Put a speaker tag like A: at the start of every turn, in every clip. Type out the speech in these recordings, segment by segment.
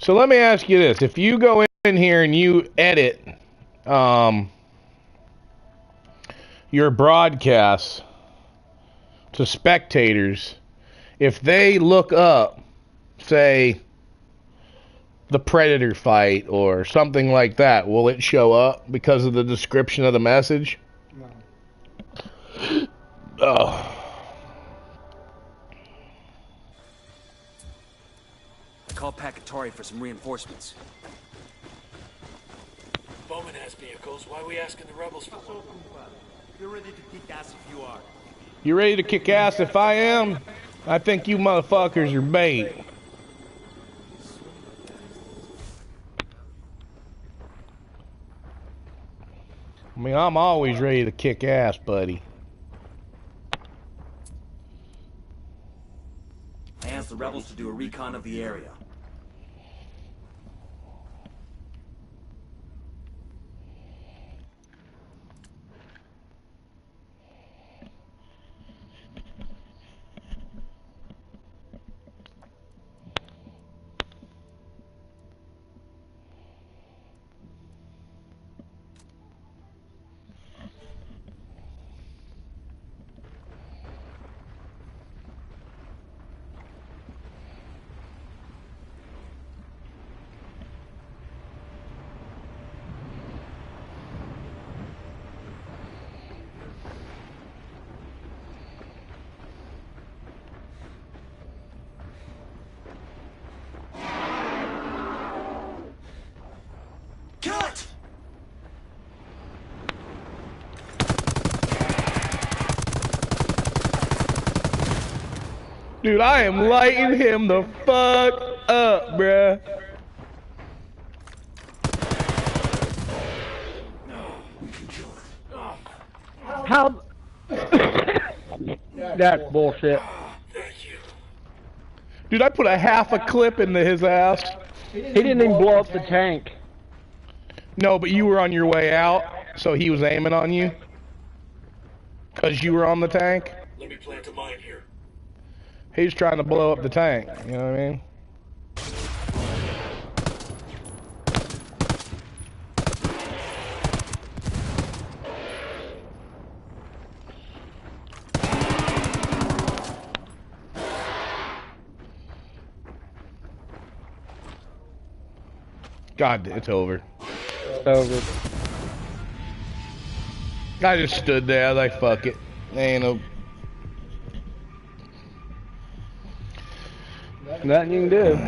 A: So let me ask you this. If you go in here and you edit your broadcasts to spectators, if they look up, say, the Predator fight or something like that, will it show up because of the description of the message? No. Oh.
B: Call Pacatory for some reinforcements.
C: Bowman has vehicles. Why are we asking the rebels for one?
B: You're ready to kick ass if you are.
A: You ready to kick ass if I am? I think you motherfuckers are bait. I mean, I'm always ready to kick ass, buddy.
B: I asked the rebels to do a recon of the area. Cut!
A: Dude, I am lighting him the fuck up, bruh.
D: How? That's bullshit.
C: Thank you.
A: Dude, I put a half a clip into his ass.
D: He didn't even blow up the tank.
A: No, but you were on your way out, so he was aiming on you. Because you were on the tank.
C: Let me plant a mine here.
A: He's trying to blow up the tank, you know what I mean? God, it's over.
D: Over.
A: I just stood there, I was like, fuck it. Ain't no...
D: Nothing you can do.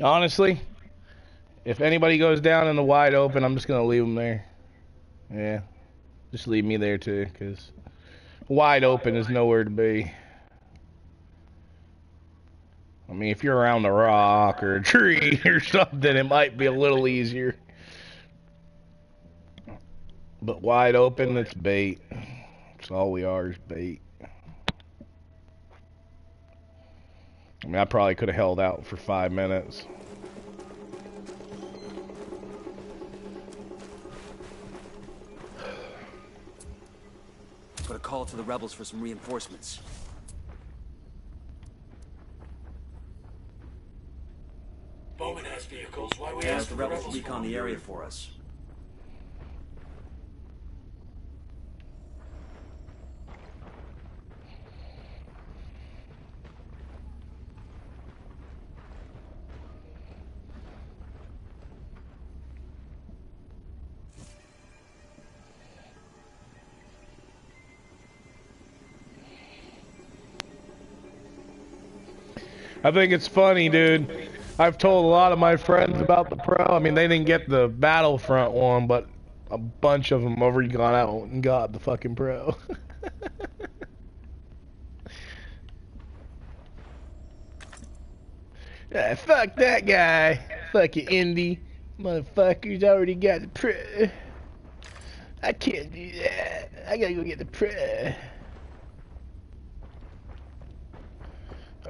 A: Honestly, if anybody goes down in the wide open, I'm just gonna leave them there. Yeah, just leave me there too, because wide open is nowhere to be. I mean, if you're around a rock or a tree or something, it might be a little easier. But wide open, it's bait. That's all we are is bait. I mean, I probably could have held out for 5 minutes.
B: Put a call to the rebels for some reinforcements.
C: Bowman has vehicles. Why are we
B: I asked
C: asking
B: the rebels to recon the area for us.
A: I think it's funny, dude. I've told a lot of my friends about the Pro. I mean, they didn't get the Battlefront one, but a bunch of them have already gone out and got the fucking Pro. Yeah, fuck that guy. Fuck you, Indy. Motherfuckers already got the Pro. I can't do that. I gotta go get the Pro.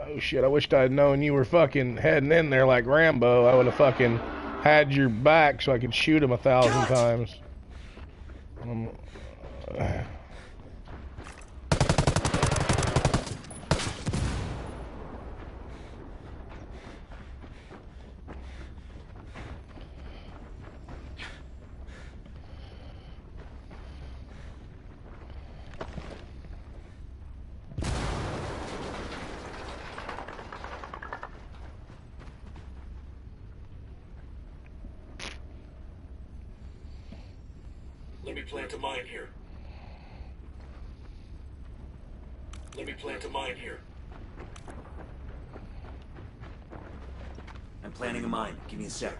A: Oh shit, I wished I'd known you were fucking heading in there like Rambo. I would have fucking had your back so I could shoot him 1,000 times.
C: me plant a mine here. Let me plant a mine here.
B: I'm planting a mine. Give me a sec.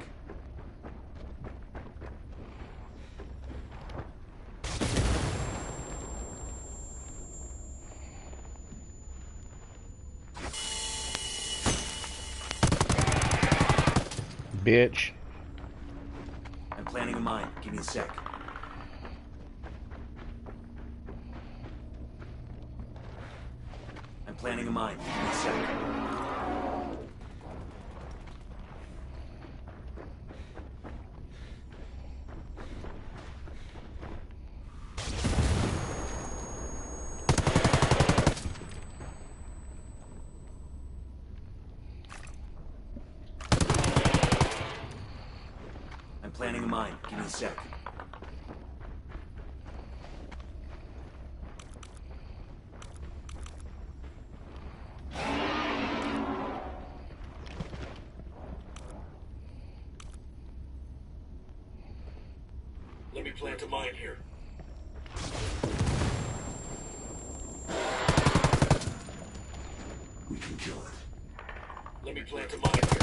A: Bitch.
B: I'm planting a mine. Give me a sec. I'm planting a mine. Give me a sec. I'm planting a mine. Give me a sec.
C: Let me plant a mine here.
B: We can kill it.
C: Let me plant a mine here.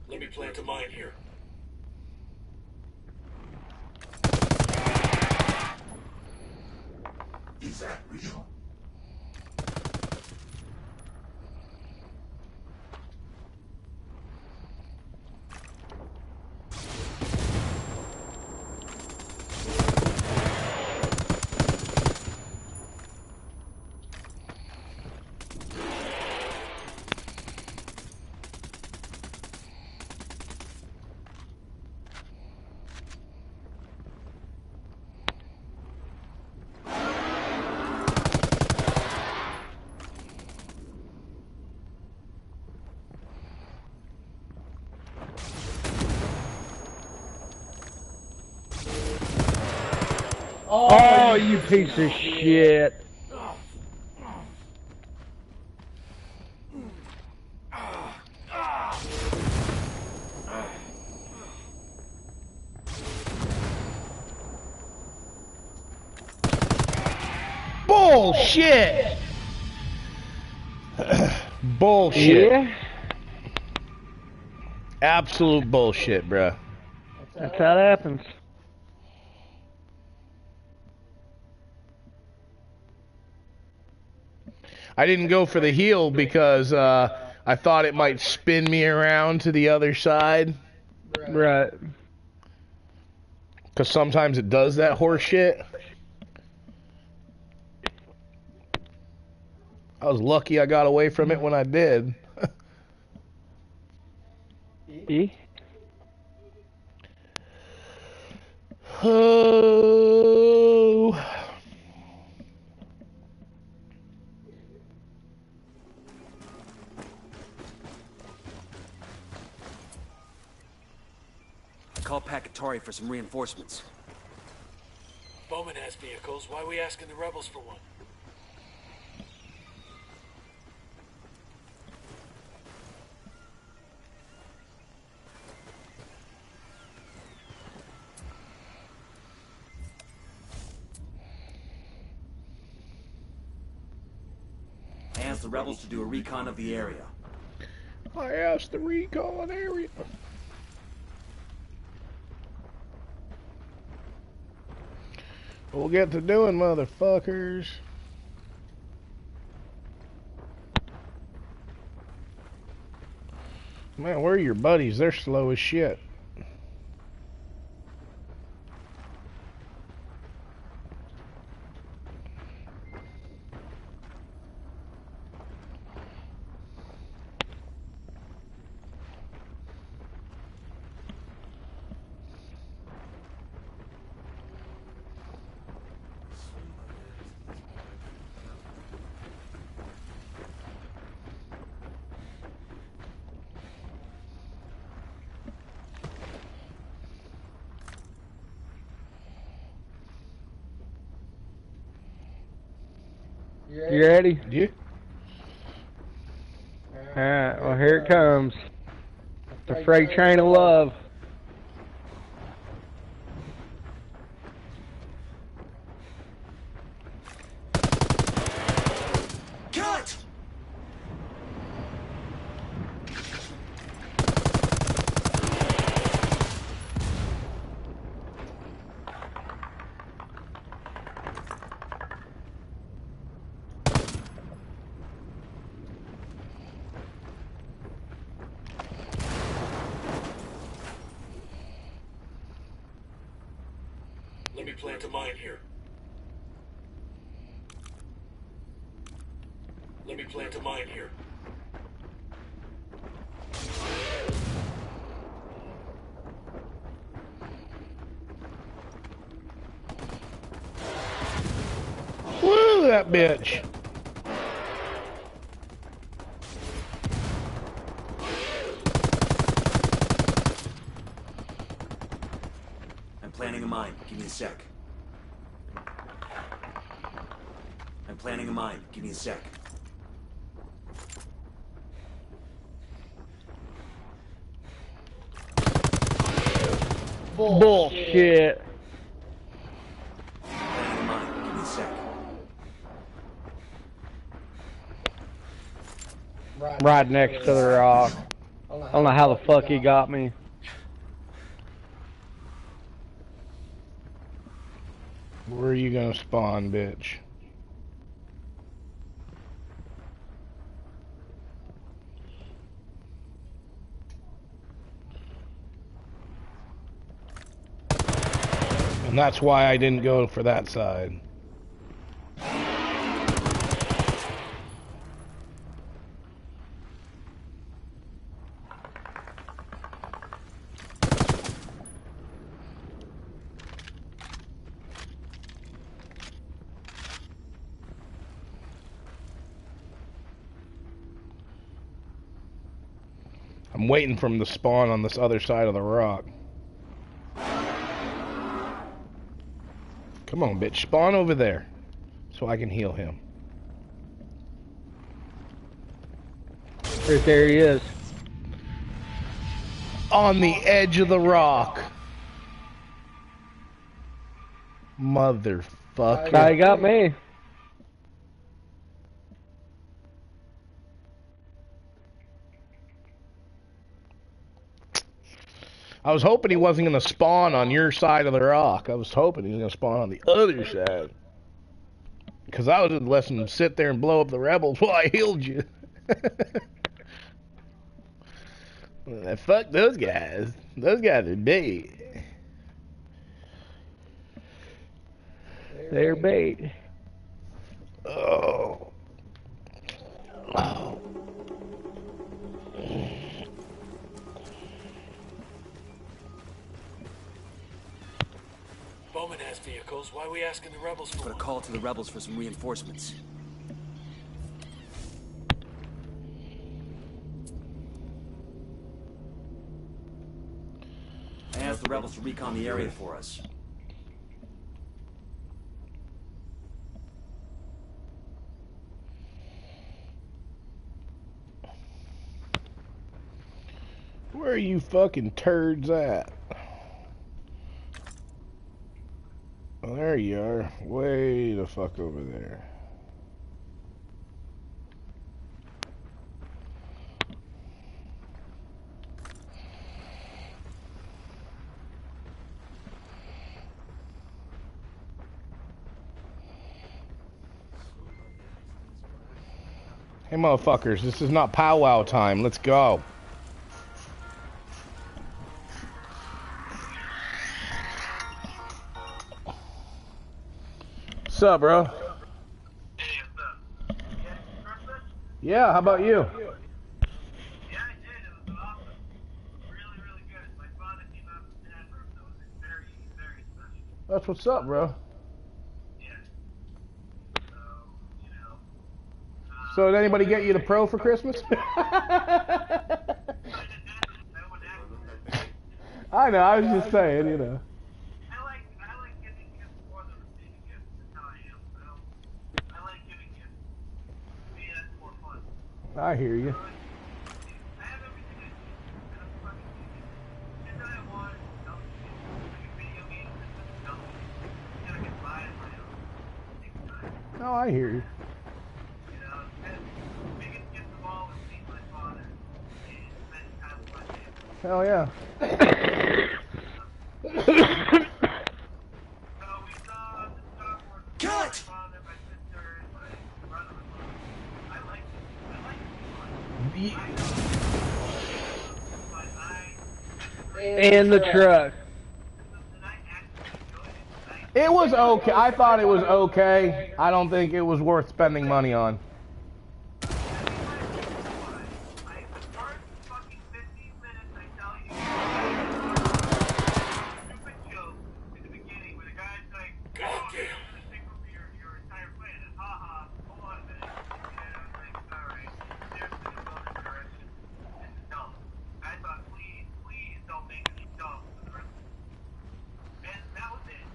C: Let me plant a mine here.
B: Is that real?
D: Oh, you piece of shit.
A: Bullshit! Bullshit.
D: Yeah,
A: Absolute bullshit, bruh.
D: that's how it happens.
A: I didn't go for the heal because I thought it might spin me around to the other side.
D: Right.
A: Because sometimes it does that horse shit. I was lucky I got away from it when I did.
D: E?
A: Oh.
B: Call Packatari for some reinforcements.
C: Bowman has vehicles. Why are we asking the rebels for one?
B: I asked the rebels to do a recon of the area.
A: I asked the recon area. We'll get to doing, motherfuckers. Man, where are your buddies? They're slow as shit.
D: You ready?
A: Yeah.
D: Alright, well here it comes. The freight train of love.
B: Cut!
C: Let me plant a mine here. Let me plant a mine here.
A: Woo, that bitch.
B: I'm planting a mine. Give me a sec. I'm planting a mine. Give me a sec.
D: Bullshit.
B: Planting a mine. Give me a sec.
D: Right next to the rock. I don't know how the fuck he got me.
A: Where are you gonna spawn, bitch? And that's why I didn't go for that side. I'm waiting for him to spawn on this other side of the rock. Come on, bitch. Spawn over there so I can heal him.
D: Right there he is.
A: On the edge of the rock. Motherfucker.
D: Now he got me.
A: I was hoping he wasn't going to spawn on your side of the rock. I was hoping he was going to spawn on the other side. Because I was just letting him sit there and blow up the rebels while I healed you. Fuck those guys. Those guys are bait.
D: They're bait.
A: Oh. Oh.
C: Bowman has vehicles. Why are we asking the rebels for
B: Put a
C: one?
B: call to the rebels for some reinforcements. I asked the rebels to recon the area for us.
A: Where are you fucking turds at? Oh, there you are. Way the fuck over there. Hey, motherfuckers, this is not powwow time. Let's go. What's up, bro? Yeah, how about you?
E: Yeah, I did. It was awesome. Really, really good. My father came out from Denver, so it was very, very special.
A: That's what's up, bro.
E: Yeah. So, you know.
A: So did anybody get you the Pro for Christmas? I know, I was just saying, you know.
E: I like giving gifts more than receiving gifts. That's how I am. I like giving gifts.
A: I hear you.
E: I have everything I need. And I'm fucking shit that I want. No shit. Like a video game system. No shit. And I can buy it on my own. Takes time.
A: Oh, I hear you.
E: You know, and the biggest gift of all was seeing my father and spending time with my family.
A: Hell yeah.
E: So we saw the Star Wars with
B: Cut!
E: my father, my sister, and my brother-in-law. I liked it. I liked it. I know. But
D: In the truck.
E: and I actually enjoyed it.
A: It was okay. I thought it was okay. I don't think it was worth spending money on.
E: The first fucking 15 minutes, I tell you, stupid joke in the beginning where the guy's like, oh, you're gonna take over your entire planet. Haha, hold on a minute. And I was like, alright, seriously, go this direction. This is dumb. I thought, please don't make me dumb for the rest of it. And that was it.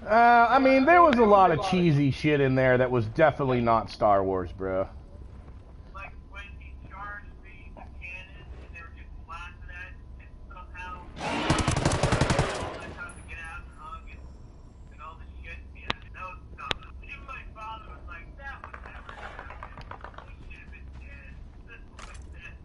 A: I mean, there was a lot of cheesy shit in there that was definitely not Star Wars, bro.
E: Like when he charged the cannon and they were getting blasted at, and somehow all that time to get out and hug and all this shit. Yeah, that was dumb. Even my father was like, that would never happen. We should have been dead. This was dead.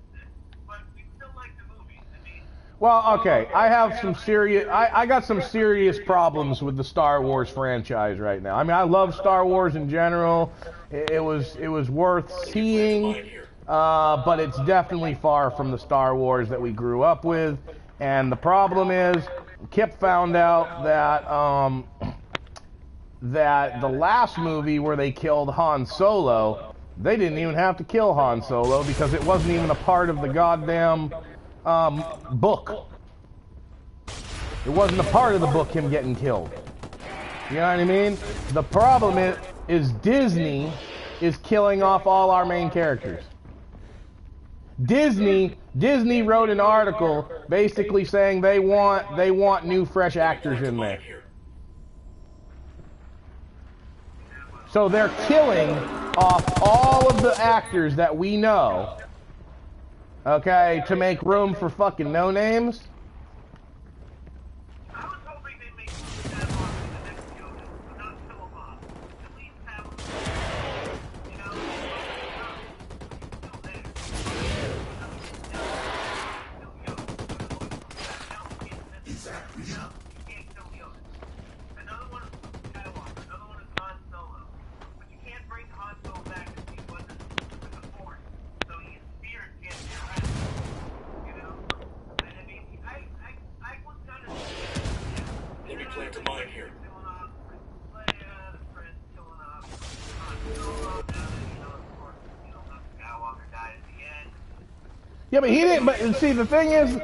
E: But we still like the movie. I mean,
A: Well, okay, I have some serious. I got some serious problems with the Star Wars franchise right now. I mean, I love Star Wars in general. It was worth seeing, but it's definitely far from the Star Wars that we grew up with. And the problem is, Kip found out that the last movie where they killed Han Solo, they didn't even have to kill Han Solo because it wasn't even a part of the goddamn book. It wasn't a part of the book, him getting killed. You know what I mean? The problem is Disney is killing off all our main characters. Disney wrote an article basically saying they want new fresh actors in there. So they're killing off all of the actors that we know, okay, to make room for fucking no-names.
E: I was hoping they'd make that off in the next Yoda, but not kill him off. At least have him, you know, still there. You can't kill Yoda. Another one is Skywalker, another one is Han Solo. But you can't bring Han Solo back if he wasn't with the Force. So his spirit can't be around. You know? And I mean, I was kind of...
C: Let me plant a mine here.
E: Killing off Leia, the Prince killing off Han Solo, now that, you know, of course, you know, Luke Skywalker died at the end.
A: Yeah, but he didn't. But see, the thing is,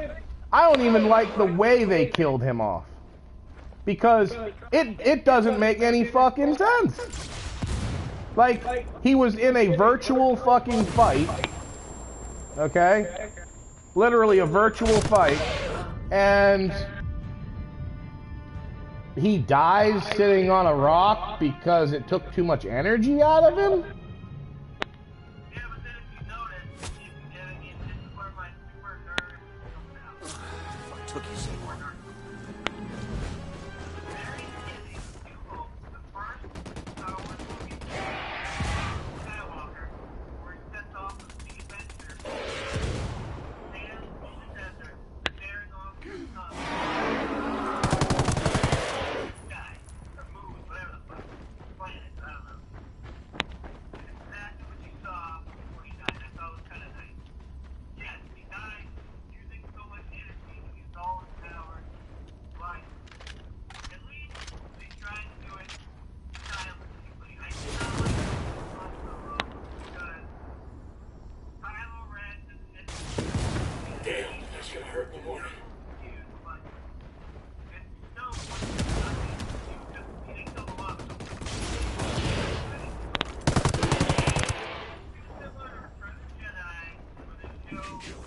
A: I don't even like the way they killed him off because it doesn't make any fucking sense. Like, he was in a virtual fucking fight, okay? Literally a virtual fight, and he dies sitting on a rock because it took too much energy out of him?
E: Yeah, but then if you notice, I mean, this is where my super nerd comes out.
B: What took you so long?
E: Very easy to hope the first Star Wars movie, Skywalker, where he sets off with the adventure, stands in the desert, staring off the sun, sky, or moon, whatever the fuck, planet, I don't know. And it's exactly what you saw before he died. I thought it was kind of nice. Yes, he died using so much energy, he used all his power, but at least they tried to do it stylistically. I did not like Han Solo because Kylo Ren and
C: Damn, that's gonna hurt in the morning.
E: cute, but it's still nothing. He didn't kill them off. Similar to Return of the Jedi, where they show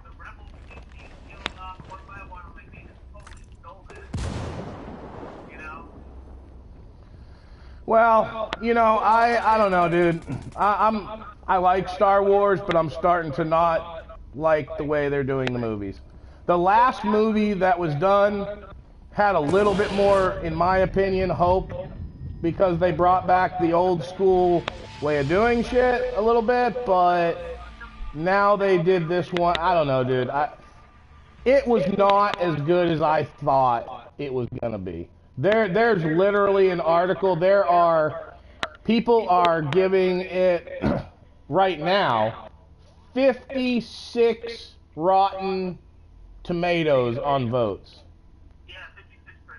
E: the rebel species killing off one by one. I'm like, they just totally stole that. You know?
A: Well, you know, I don't know, dude. I like Star Wars, but I'm starting to not like the way they're doing the movies. The last movie that was done had a little bit more, in my opinion, hope, because they brought back the old school way of doing shit a little bit, but now they did this one. I don't know, dude. It was not as good as I thought it was gonna be. There's literally an article. People are giving it right now 56 rotten tomatoes on votes.
E: Yeah, 56%.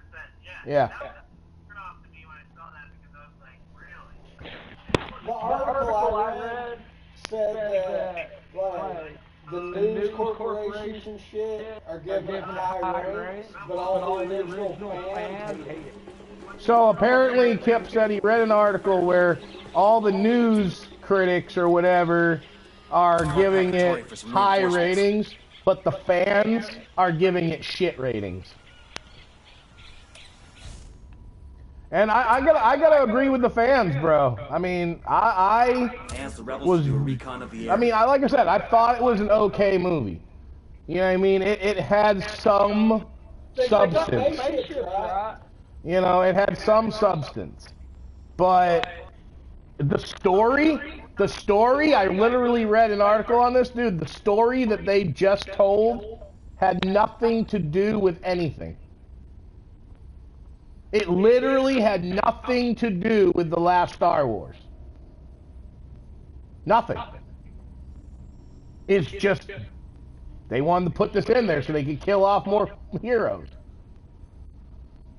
A: Yeah.
E: That was a turn off to me when I saw that because I was like, really?
F: The article I read said that, like, the news corporations and shit are giving it high rates, but all the original fans hate it.
A: So apparently Kip said he read an article where all the news critics or whatever are giving it high ratings, but the fans are giving it shit ratings. And I gotta agree with the fans, bro. I mean, I
B: Ask the rebels to do a recon of the area.
A: I mean, like I said, I thought it was an okay movie. You know what I mean? It had some substance. You know, it had some substance. But the story, I literally read an article on this, dude. The story that they just told had nothing to do with anything. It literally had nothing to do with the last Star Wars. Nothing. It's just they wanted to put this in there so they could kill off more heroes.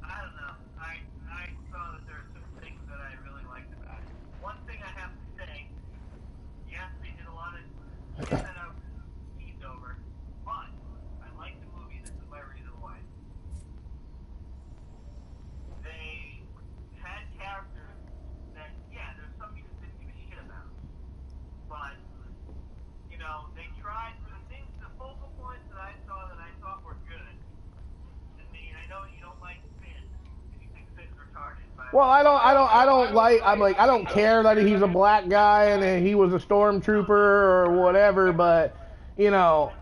E: I don't know. I saw that there are some things that I really liked about it. One thing I have to say, yes, they did a lot of shit that I was teased over, but I like the movie. This is my reason why. They had characters that, yeah, there's some you just didn't give a shit about. But, you know, they tried for the things, the focal points that I saw that I thought were good. I mean, I know you don't like Finn, and you think Finn's retarded, but...
A: Well, I don't care that he's a black guy and he was a stormtrooper or whatever, but, you know,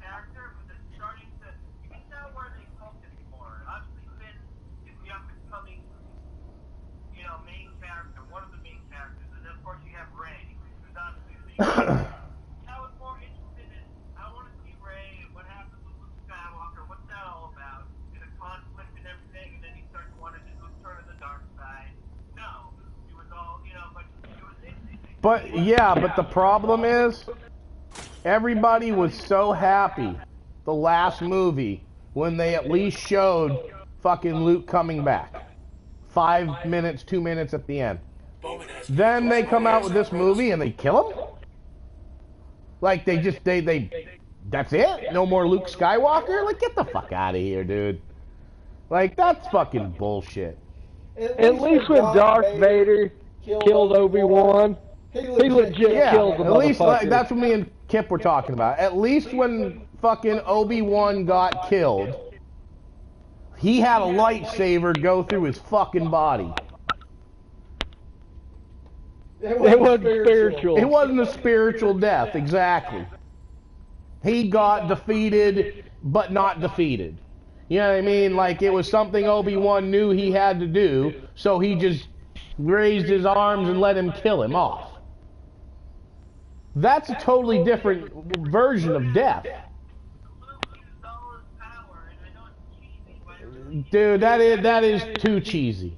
E: character, but they're starting to, you can tell where they focus more. Obviously, Finn is the up-and-coming, you know, main character, one of the main characters, and then of course you have Rey, who's obviously the main character. I was more interested in, I want to see Rey and what happens with Luke Skywalker, what's that all about, and the conflict and everything, and then he starts wanting to turn to the dark side. No, it was all, you know, but it was interesting.
A: but yeah, but the problem is everybody was so happy the last movie when they at least showed fucking Luke coming back. 5 minutes, 2 minutes at the end.
C: Bowman has
A: Then they come out with this movie and they kill him? Like they that's it? No more Luke Skywalker? Like, get the fuck out of here, dude. Like, that's fucking bullshit.
D: At least when Darth Vader killed Obi-Wan, he legit
A: Yeah,
D: killed the
A: at least
D: motherfucker.
A: that's what me and Kip were talking about. At least when fucking Obi-Wan got killed, he had a lightsaber go through his fucking body.
D: It wasn't spiritual.
A: It wasn't a spiritual death, exactly. He got defeated, but not defeated. You know what I mean? Like, it was something Obi-Wan knew he had to do, so he just raised his arms and let him kill him off. That's a totally different version of death.
E: Luke used all his power, and I know it's cheesy, but it really
A: Dude, that is too cheesy.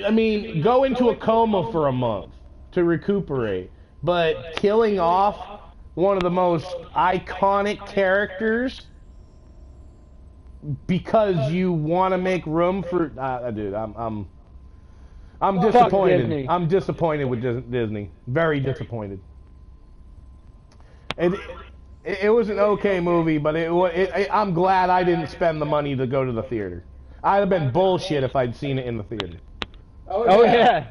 A: I mean, go into a coma for a month to recuperate, but killing off one of the most iconic characters because you want to make room for dude, I'm disappointed.
D: Disney.
A: I'm disappointed with Disney. Very disappointed. It was an okay movie, but I'm glad I didn't spend the money to go to the theater. I'd have been bullshit if I'd seen it in the theater.
D: Oh yeah.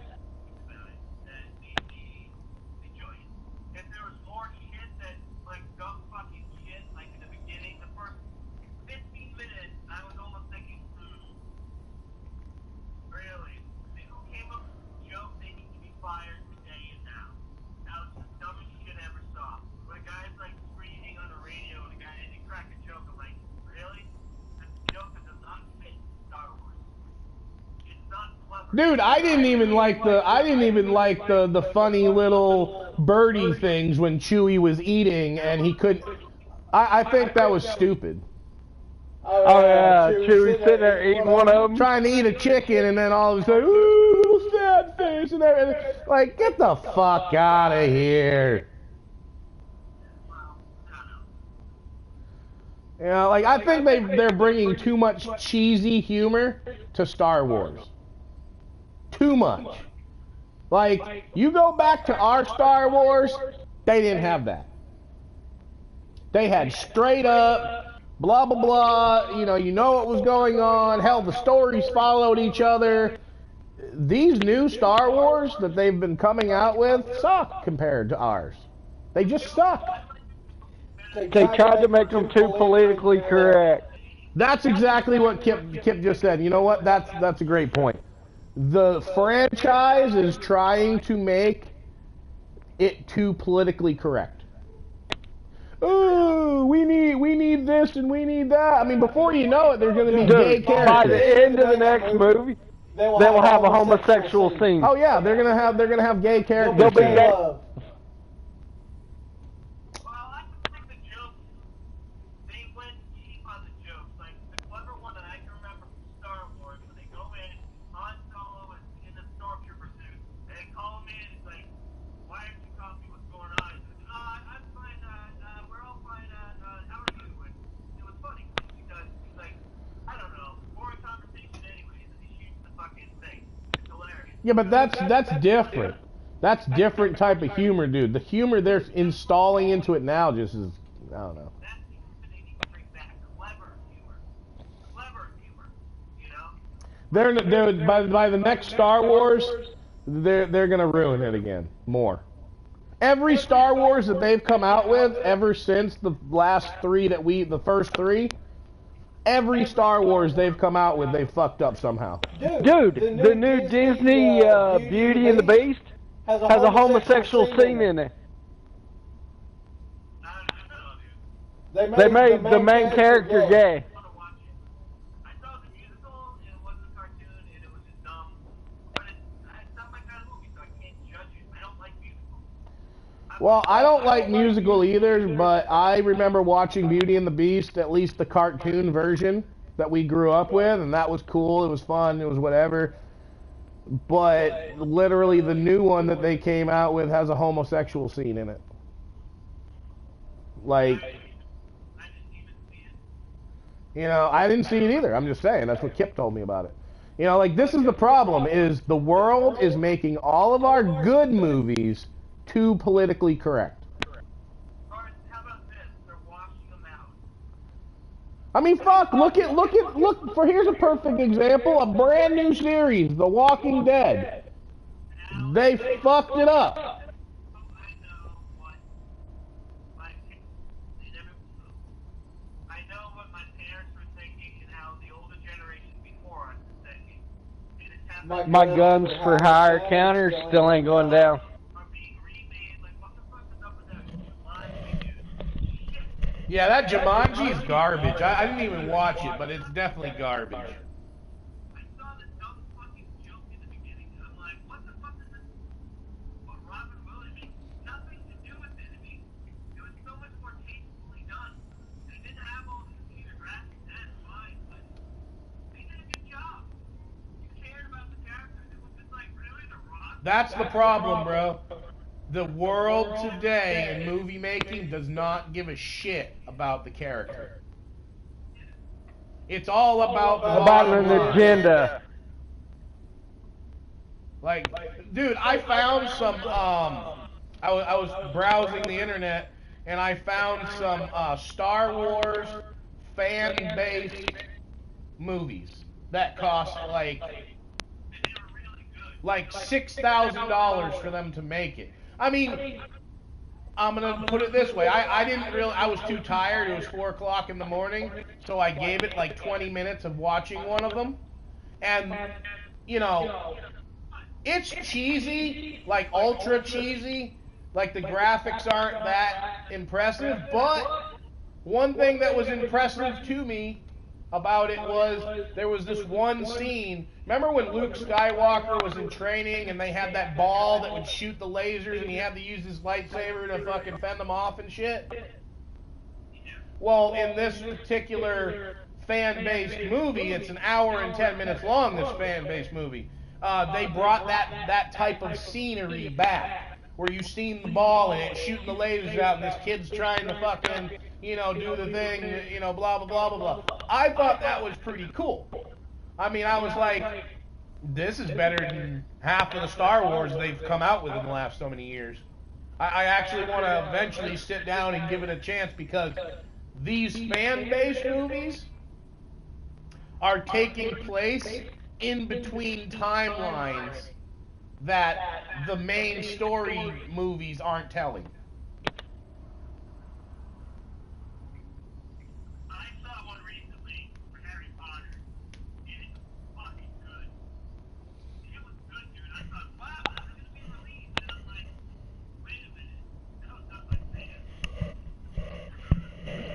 E: the joint. If there was more shit that, like, dumb fucking shit, like in the beginning, the first 15 minutes, I was almost thinking, really? Who came up with the joke they need to be fired today and now?
A: Dude, I didn't even like the funny little birdie things when Chewie was eating and he couldn't. I think that was stupid.
D: Oh yeah, Chewie sitting there eating one of them.
A: Trying to eat a chicken and then all of a sudden, ooh, little sad face and everything. Like, get the fuck out of here. You know, like, I think they're bringing too much cheesy humor to Star Wars. Too much. Like, you go back to our Star Wars, they didn't have that. They had straight up, blah, blah, blah, you know what was going on. Hell, the stories followed each other. These new Star Wars that they've been coming out with suck compared to ours. They just suck.
D: They tried to make them too politically correct.
A: That's exactly what Kip just said. You know what? That's a great point. The franchise is trying to make it too politically correct. Oh, we need this and we need that. I mean, before you know it, there's going to be gay characters.
D: By the end of the next movie, they will have a homosexual scene.
A: Oh yeah, they're gonna have gay characters.
D: They'll be gay.
A: Yeah, but that's different. That's different type of humor, dude. The humor they're installing into it now just is, I don't know. They're by the next Star Wars, they're gonna ruin it again more. Every Star Wars that they've come out with ever since the last three the first three. Every Star Wars they've come out with, they've fucked up somehow.
D: Dude, the new Disney Beauty and the Beast has a homosexual scene in it. They made the main character gay.
A: Well, I don't like musical either, but I remember watching Beauty and the Beast, at least the cartoon version that we grew up with, and that was cool, it was fun, it was whatever. But literally the new one that they came out with has a homosexual scene in it. Like, I didn't see it either, I'm just saying, that's what Kip told me about it. Like, this is the problem, is the world is making all of our good movies too politically correct. I mean, fuck, look, here's a perfect example, a brand new series, The Walking Dead. They fucked it up.
D: My guns for hire counter still ain't going down.
A: Yeah, that Jumanji is garbage. I didn't even watch it, but it's definitely garbage.
E: I saw this dumb fucking joke in the beginning, and I'm like, what the fuck is this? What Robin Williams makes nothing to do with it. I mean, it was so much more tastefully done. They didn't have all the computer graphics, that's fine, but they did a good job. You cared about the characters. It was just like, really, The Rock?
A: That's the problem, bro. The world today in movie making does not give a shit about the character. It's all about
D: an agenda.
A: Like, dude, I found some. I was browsing the internet and I found some Star Wars fan-based movies that cost like $6,000 for them to make it. I mean, I'm gonna put it this way. I was too tired. It was 4 o'clock in the morning, so I gave it like 20 minutes of watching one of them. And, it's cheesy, like ultra cheesy. Like the graphics aren't that impressive, but one thing that was impressive to me about it was there was this one scene. Remember when Luke Skywalker was in training and they had that ball that would shoot the lasers and he had to use his lightsaber to fucking fend them off and shit? Well, in this particular fan-based movie, it's an hour and 10 minutes long, this fan-based movie. They brought that type of scenery back, where you've seen the ball and it's shooting the lasers out and this kid's trying to fucking, you know, do the thing, you know, blah, blah, blah, blah, blah. I thought that was pretty cool. I mean, I was like, this is better than half of the Star Wars they've come out with in the last so many years. I actually want to eventually sit down and give it a chance, because these fan-based movies are taking place in between timelines that the main story movies aren't telling.
E: I saw one recently for Harry Potter, and it was fucking good. It was good, dude. I thought, wow, that's gonna be released. And I'm like, wait a minute, that was not like that.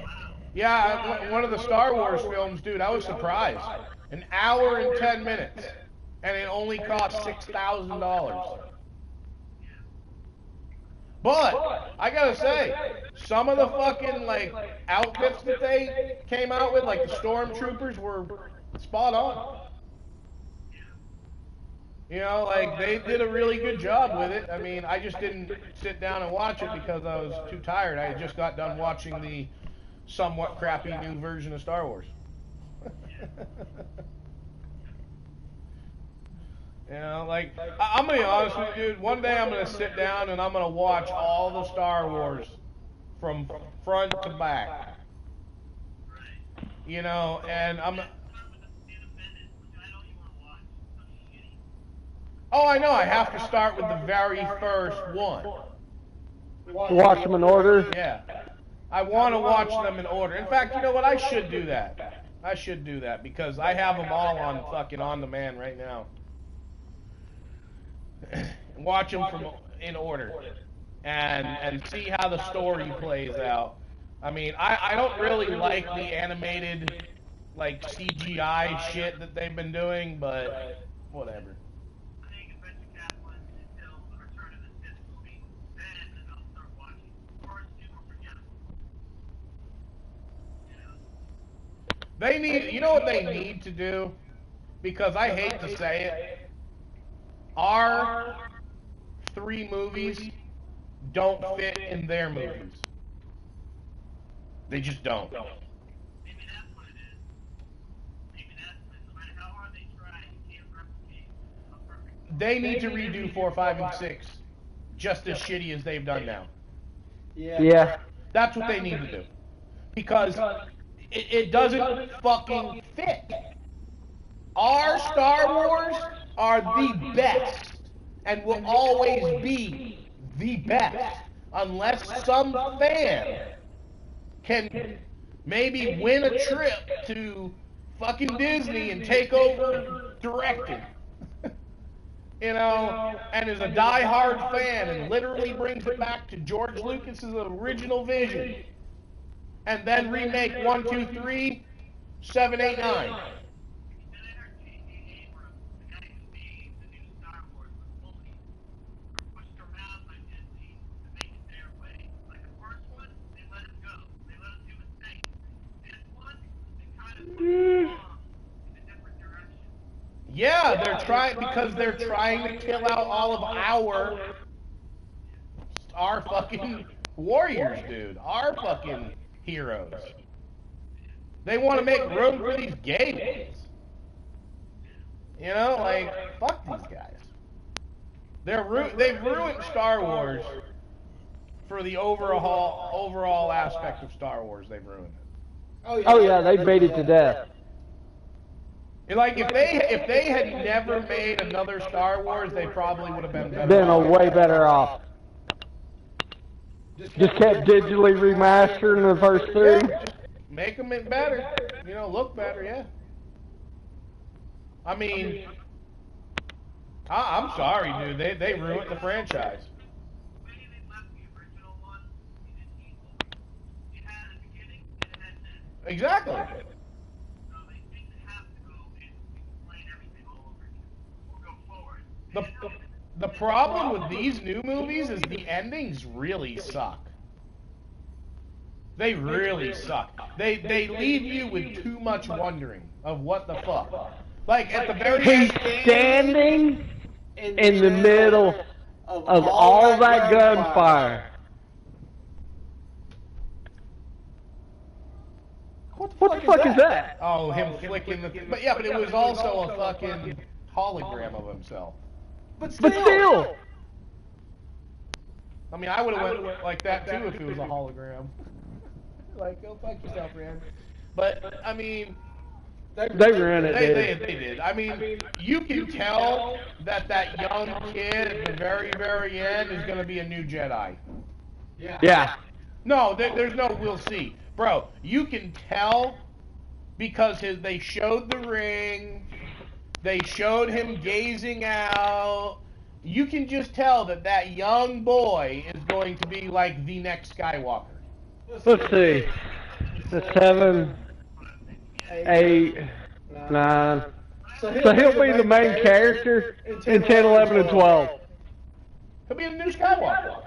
E: Wow.
A: Yeah, one of the Star Wars films, dude, I was surprised. An hour and 10 minutes, and it only cost $6,000. But I gotta say, some of the fucking like outfits that they came out with, like the stormtroopers, were spot on. You know, like they did a really good job with it. I mean, I just didn't sit down and watch it because I was too tired. I had just got done watching the somewhat crappy new version of Star Wars. You know, like, I'm gonna be honest with you, dude. One day I'm gonna sit down and I'm gonna watch all the Star Wars from front to back. You know, and oh, I know. I have to start with the very first one.
D: Watch them in order.
A: Yeah. I want to watch them in order. In fact, you know what? I should do that. I should do that because I have them all on fucking on demand right now. Watch them in order and see how the story plays out. I mean, I don't really like the animated, like, CGI shit that they've been doing, but whatever.
E: I think if Venture Kaplan until the Return of the Sith movie, then I'll start watching. Or it's super forgettable. You know?
A: They need, you know what they need to do? Because I hate to say it, our 3 movies don't fit in their movies. They just don't.
E: Maybe that's what it is. Maybe that's what it is. No matter how hard they try, you can't replicate a perfect.
A: They need to redo 4, 5, and 6 just as shitty as they've done now.
D: Yeah.
A: That's what they need to do. Because it doesn't fucking fit. Our Star Wars are the best and will always be the best unless some fan can maybe win a trip to fucking Disney and take over directing. You know, and is a die-hard fan and literally brings it back to George Lucas's original vision. And then remake 1, 2, 3, 7, 8, 9. Yeah, they're trying because they're trying to kill out all of our fucking warriors, dude. Our fucking heroes. They want to make room for these gay ones. You know, like, fuck these guys. They've ruined Star Wars for the overall aspect of Star Wars. They've ruined it.
D: Oh yeah, they beat it to death.
A: Like, if they had never made another Star Wars, they probably would have been better.
D: Been a way better off. Just kept digitally remastering the first 3.
A: Yeah, just make them better. You know, look better, yeah. I mean, I'm sorry, dude. They ruined the franchise. Exactly. the problem with these new movies is the endings really suck. They really suck. They leave you with too much wondering of what the fuck. Like at the very
D: He's
A: end,
D: standing in the middle of all that gunfire. What the fuck is that?
A: Oh, him flicking the. But yeah, but it was also a fucking hologram of himself.
D: But still.
A: I mean, I would have went like that too if it was a hologram. Like, go fuck yourself, man. But I mean,
D: They ran it.
A: they did. I mean, you can tell that young kid at the very, very end is gonna be a new Jedi.
D: Yeah.
A: No, there's no we'll see. Bro, you can tell because they showed the ring, they showed him gazing out. You can just tell that young boy is going to be like the next Skywalker.
D: Let's see. The 7, 8, 9. So he'll be the main character in 10, 11, and 12.
A: He'll be the new Skywalker.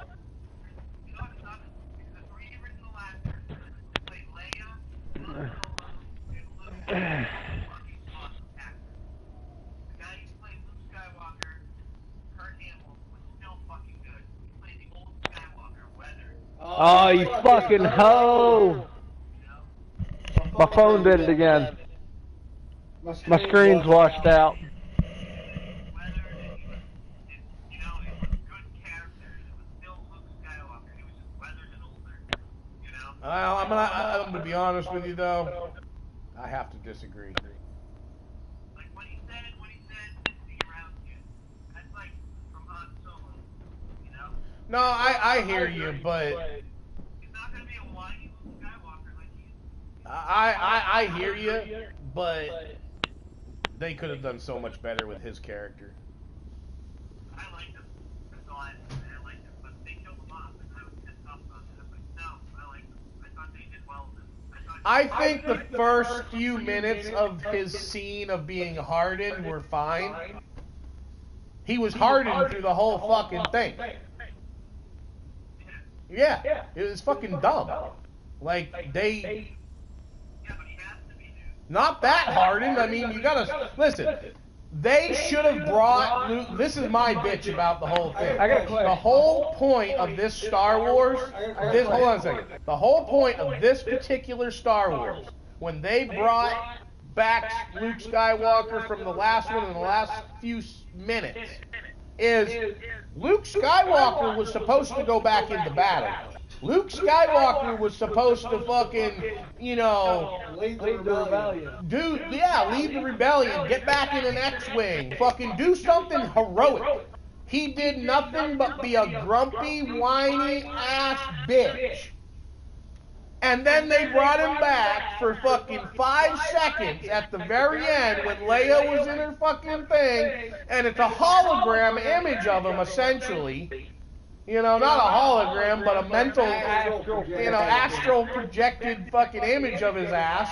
D: Oh, you fucking hoe! My phone did it again. My screen's washed out.
A: Well, I'm gonna be honest with you though. I have to disagree.
E: Like when he said be around you, that's like from Han Solo, you know?
A: No, I hear you, but
E: He's not gonna be a whiny Luke Skywalker like he is.
A: I hear you, but they could have done so much better with his character.
E: I liked him. That's all I liked him. But they killed him off, and I was pissed off about that. But no, I liked him. I thought they did well with him.
A: I think the first few minutes of his scene of being hardened were fine. He was hardened through the whole fucking thing. Yeah, it was fucking dumb. Like, they... Not that hardened. I mean, you gotta... Listen, they should have brought Luke... This is my bitch about the whole thing. The whole point of this Star Wars... hold on a second. The whole point of this particular Star Wars, when they brought back Luke Skywalker from the last one in the last few minutes, is Luke Skywalker was supposed to go back into battle. Luke Skywalker was supposed to fucking, you know,
F: Lead the rebellion.
A: lead the rebellion, get back in an X-Wing, fucking do something heroic. He did nothing but be a grumpy, whiny ass bitch. And then they brought him back for fucking 5 seconds at the very end when Leia was in her fucking thing, and it's a hologram image of him, essentially. You know, not a hologram, but a mental, astral projected fucking image of his ass.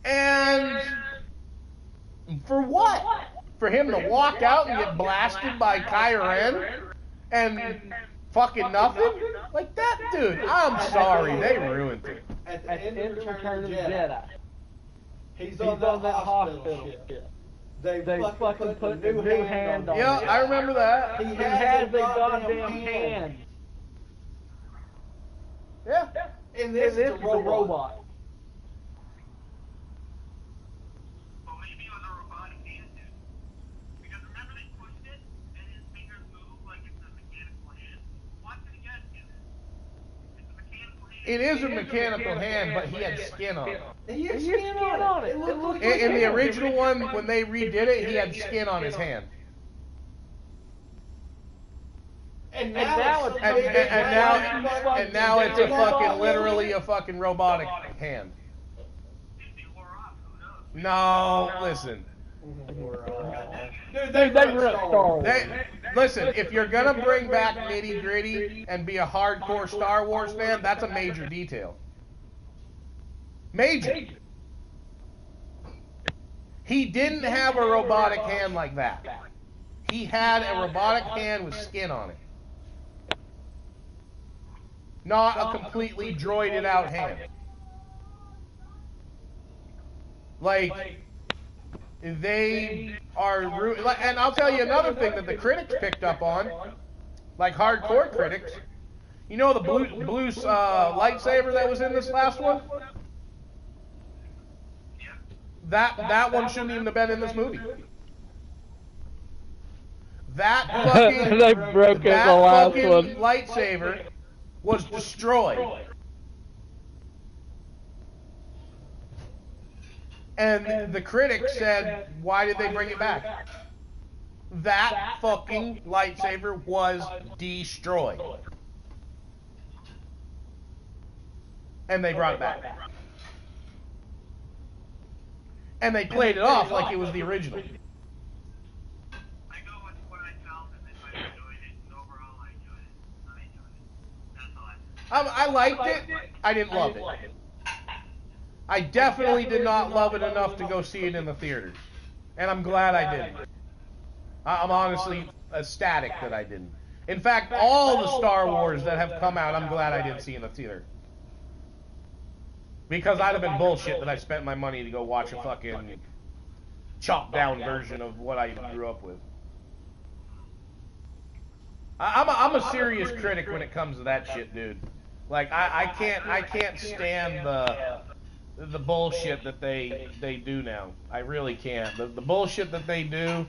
A: And for what? For him to walk out and get blasted by Kylo Ren and fucking nothing? Like that, dude. I'm sorry, they ruined it.
F: At the end of Return of the Jedi, he's on that hospital ship. They fucking put a new hand on him.
A: Yeah, I remember that.
F: He has a goddamn hand.
A: Yeah.
F: And this is a robot.
E: Well, maybe it was a robotic hand, dude. Because remember they pushed it, and his fingers move like it's a mechanical hand. Watch it again, dude. It's a mechanical hand.
A: It is a mechanical hand, but he had skin on it.
F: He had skin on it.
A: In the original one, when they redid it, he had skin on his hand.
F: And now
A: it's a fucking, literally a fucking robotic hand. No, listen.
F: Dude, they ripped Star Wars.
A: Listen, if you're gonna bring back nitty gritty and be a hardcore Star Wars fan, that's a major detail. Major. He didn't have a robotic hand like that. He had a robotic hand with skin on it. Not a completely droided out hand. Like, they are... And I'll tell you another thing that the critics picked up on, like hardcore critics. You know the blue lightsaber that was in this last one? That one shouldn't even have been in this movie. That fucking,
D: they broke it
A: that
D: the last
A: fucking
D: one.
A: lightsaber was destroyed. And the critics said, why did they bring it back? That fucking lightsaber was destroyed. And they brought it back. And they played it off like it was the original.
E: I go with what I felt and if I enjoyed it, and overall I enjoyed it. I enjoyed it. That's all I
A: I liked it. I didn't love it. I definitely did not love it enough to go see it in the theaters. And I'm glad I didn't. I'm honestly ecstatic that I didn't. In fact, all the Star Wars that have come out, I'm glad I didn't see in the theater. Because I'd have been bullshit that I spent my money to go watch a fucking chopped down version of what I grew up with. I'm a serious critic when it comes to that shit, dude. Like I can't stand the bullshit that they do now. I really can't. The bullshit that they do.